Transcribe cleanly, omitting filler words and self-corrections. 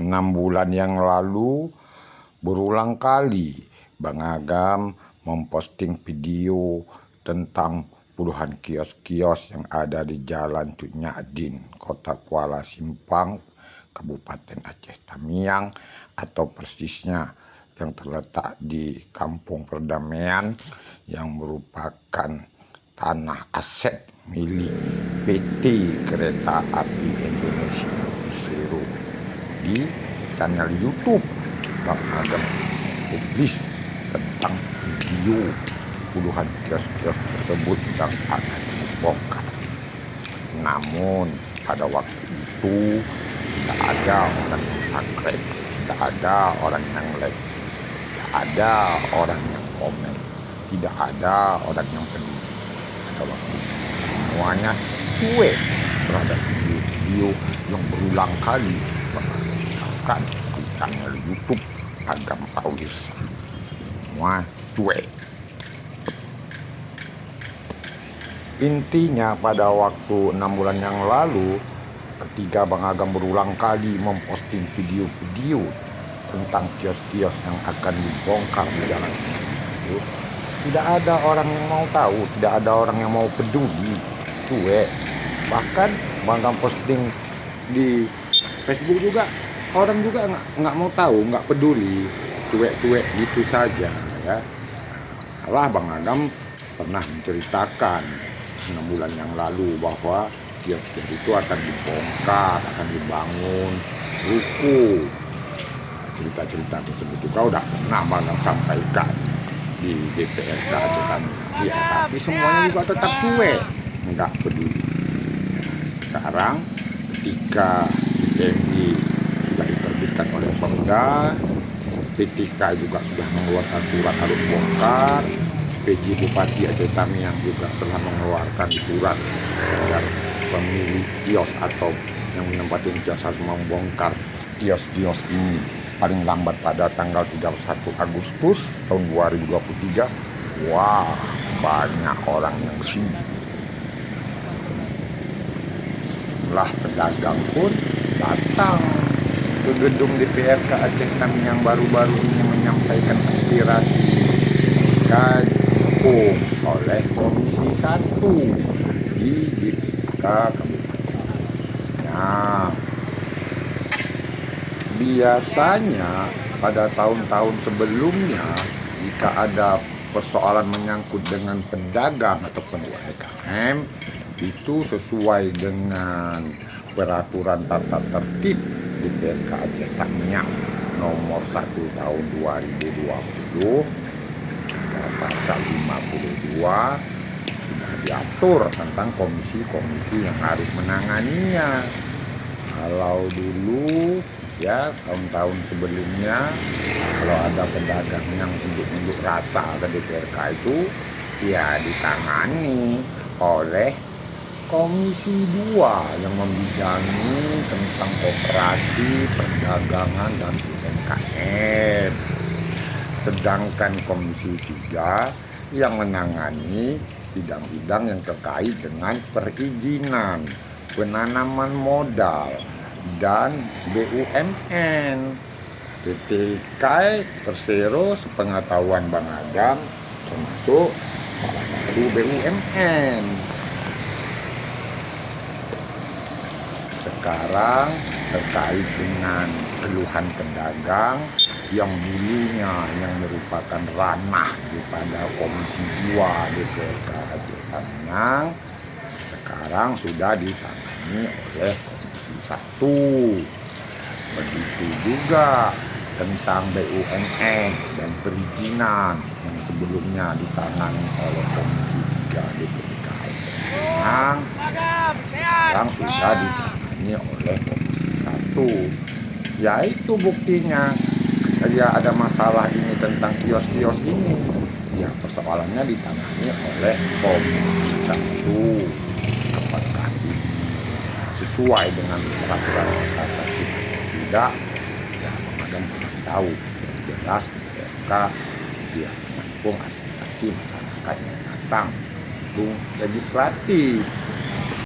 6 bulan yang lalu berulang kali Bang Agam memposting video tentang puluhan kios-kios yang ada di Jalan Cut Nyadin, Kota Kuala Simpang, Kabupaten Aceh Tamiang, atau persisnya yang terletak di Kampung Perdamaian yang merupakan tanah aset milik PT Kereta Api Indonesia Persero. Di channel YouTube Bang Agam publis tentang video puluhan kios-kios tersebut yang akan dibongkar. Namun pada waktu itu tidak ada orang yang subscribe, tidak ada orang yang like, tidak ada orang yang komen, tidak ada orang yang peduli. Pada waktu itu semuanya cuek terhadap video yang berulang kali bahkan di channel YouTube Agam Paulus. Semua cuek. Intinya pada waktu 6 bulan yang lalu, ketika Bang Agam berulang kali memposting video-video tentang kios-kios yang akan dibongkar di jalan itu, tidak ada orang yang mau tahu, tidak ada orang yang mau peduli. Cuek. Bahkan Bang Agam posting di Facebook juga, orang juga nggak mau tahu, nggak peduli, cuek-cuek gitu saja ya. Malah Bang Agam pernah menceritakan 6 bulan yang lalu bahwa kios-kios itu akan dibongkar, akan dibangun ruko. Cerita-cerita tersebut juga udah pernah Bang Agam sampaikan di DPRK Aceh Tamiang. Ya, tapi semuanya juga tetap cuek, nggak peduli. Sekarang ketika PMD sudah diterbitkan oleh Pemda, PTK juga sudah mengeluarkan surat harus bongkar, PJ Bupati Aceh Tamiang juga telah mengeluarkan surat dan pemilik kios atau yang menempati kios harus membongkar kios-kios ini paling lambat pada tanggal 31 Agustus tahun 2023. Wah, banyak orang yang sibuk. Setelah pedagang pun datang ke gedung DPRK Aceh Tamiang baru-baru ini menyampaikan aspirasi didukung oleh Komisi 1 di DPRK Kabupaten. Nah, biasanya pada tahun-tahun sebelumnya jika ada persoalan menyangkut dengan pedagang ataupun UMKM, itu sesuai dengan peraturan tata tertib DPRK Aceh Tamiang nomor 1 tahun 2020 pasal 52 sudah diatur tentang komisi-komisi yang harus menanganinya. Kalau dulu ya tahun-tahun sebelumnya kalau ada pedagang yang unjuk rasa ke DPRK itu ya ditangani oleh Komisi 2 yang membidangi tentang koperasi, perdagangan, dan UMKM. Sedangkan Komisi 3 yang menangani bidang-bidang yang terkait dengan perizinan, penanaman modal, dan BUMN. PT KAI Persero sepengetahuan Bang Agam termasuk salah satu BUMN. Sekarang terkait dengan keluhan pedagang yang dulunya yang merupakan ranah daripada Komisi 2 DPRK Aceh Tamiang, sekarang sudah ditangani oleh Komisi 1. Begitu juga tentang BUMN dan perizinan yang sebelumnya ditangani oleh Komisi 3 DPRK Aceh Tamiang, sekarang sudah ditangani oleh Komisi 1. Yaitu buktinya ya ada masalah ini tentang kios-kios ini, ya persoalannya ditangani oleh Komisi 1. Apakah ini sesuai dengan peraturan tata tertib tidak, ya Bang Agam belum tahu. Yang jelas DPRK dia menampung aspirasi masyarakat yang datang gedung legislatif.